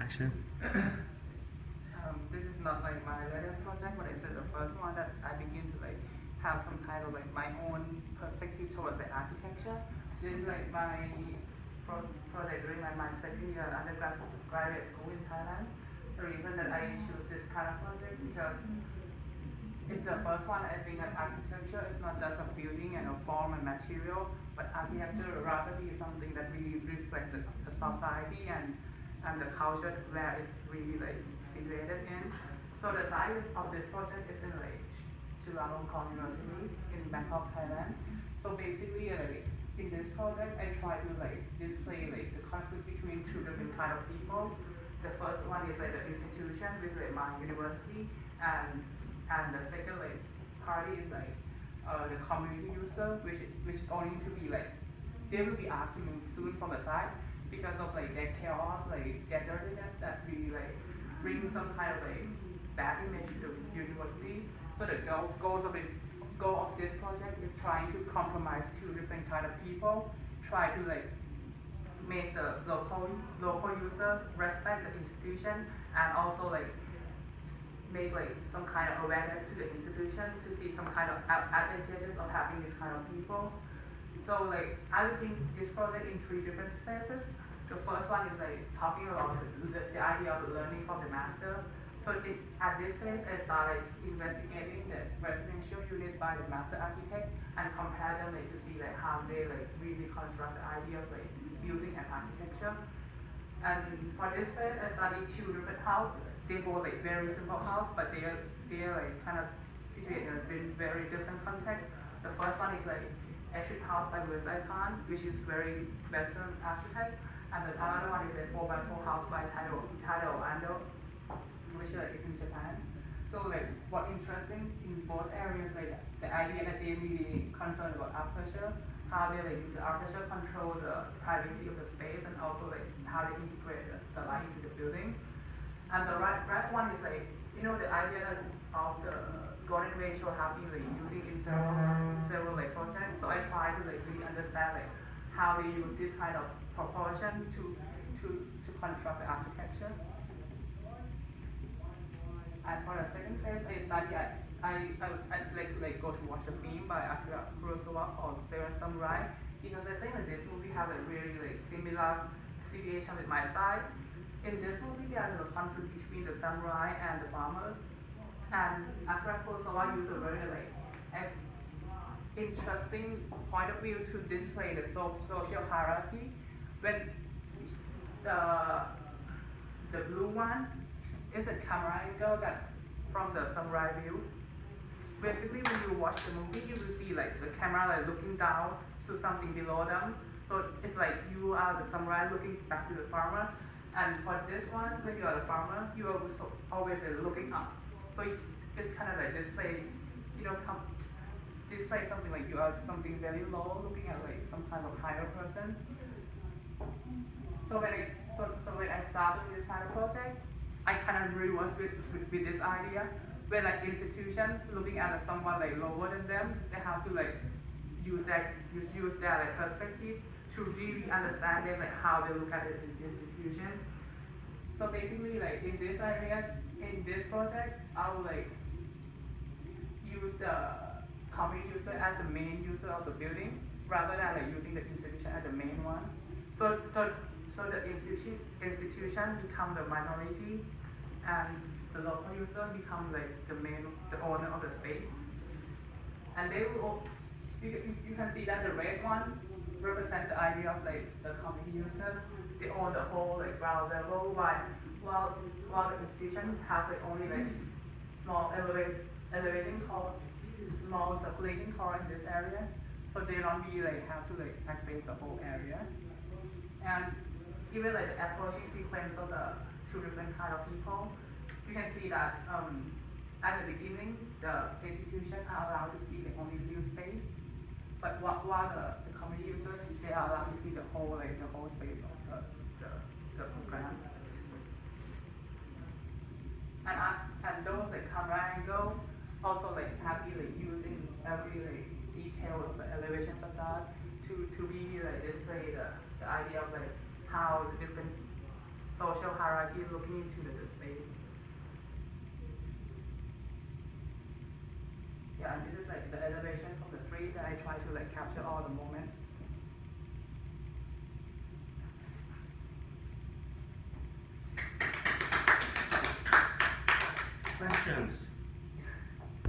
Action. This is not like my latest project, but it's the first one that I begin to like have some kind of like my own perspective towards the architecture. This is like my project during my second year undergraduate school in Thailand. The reason that I choose this kind of project because it's the first one. I think that architecture is not just a building and a form and material, but architecture rather be something that really reflects the society and the culture where it really like situated in. So the site of this project is in like Chulalongkorn University in Bangkok, Thailand. So basically, like in this project, I try to like display like the conflict between two different kind of people. The first one is like the institution, which is like my university, and and the second like party is like the community user, which is going to be like they will be asking soon from the side because of like their chaos, like their dirtiness that really like bring some kind of like bad image to the university. So the goal of this project is trying to compromise two different kind of people, try to like make the local users respect the institution and also like make like some kind of awareness to the institution to see some kind of advantages of having this kind of people. So like I would think this project in three different phases. The first one is like talking about the idea of learning from the master. So at this phase, I started investigating the residential unit by the master architect and compare them like to see like how they like really construct the idea of like building and architecture. And for this phase, I studied two different houses. They both like very simple house, but they are like kind of situated in very different context. The first one is like Ashit House by Louis Khan, which is very Western architect, and the other one is a 4x4 house by Taro Ando, which like is in Japan. So like what interesting in both areas like the idea that they really concerned about aperture, how they like use the aperture control the privacy of the space and also like how they integrate the light into the building. And the right one is like the idea that of the golden ratio have been like using in several like projects. So I try to like really understand like how they use this kind of proportion to construct the architecture. And for the second phase, I study. I like go to watch a film by Akira Kurosawa called Seven Samurai because I think that this movie has a really like similar situation with my side. In this movie, there is a conflict between the samurai and the farmers, and Akira Kurosawa used a very like interesting point of view to display the social hierarchy when the the blue one is a camera angle that from the samurai view. Basically, when you watch the movie, you will see like the camera like looking down to something below them. So it's like you are the samurai looking back to the farmer. And for this one, when you are the farmer, you are also always looking up. So it's kind of like display, you know, display something like you are something very low, looking at like some kind of higher person. So when I started this kind of project, I kind of reverse with this idea where like institution looking at someone like lower than them, they have to like use their like perspective to really understand them like how they look at the institution. So basically like in this area, in this project, I will like use the common user as the main user of the building rather than like using the institution as the main one. So so so the institution become the minority and the local user become like the owner of the space. And they will you can see that the red one represents the idea of like the community users. They own the whole like ground level while while the institution has like only like small elevating core, small circulation core in this area. So they don't be like have to like access the whole area. And even like the approaching sequence of the two different kind of people, you can see that at the beginning the institution are allowed to see the only few space, but while the community users they are allowed to see the whole space of the, the program. And those like camera angle also like happy like using every like detail of the elevation facade to really like display the idea of like how the different social hierarchy looking into the space. Yeah, and this is like the elevation from the street that I try to like capture all the moments. Questions?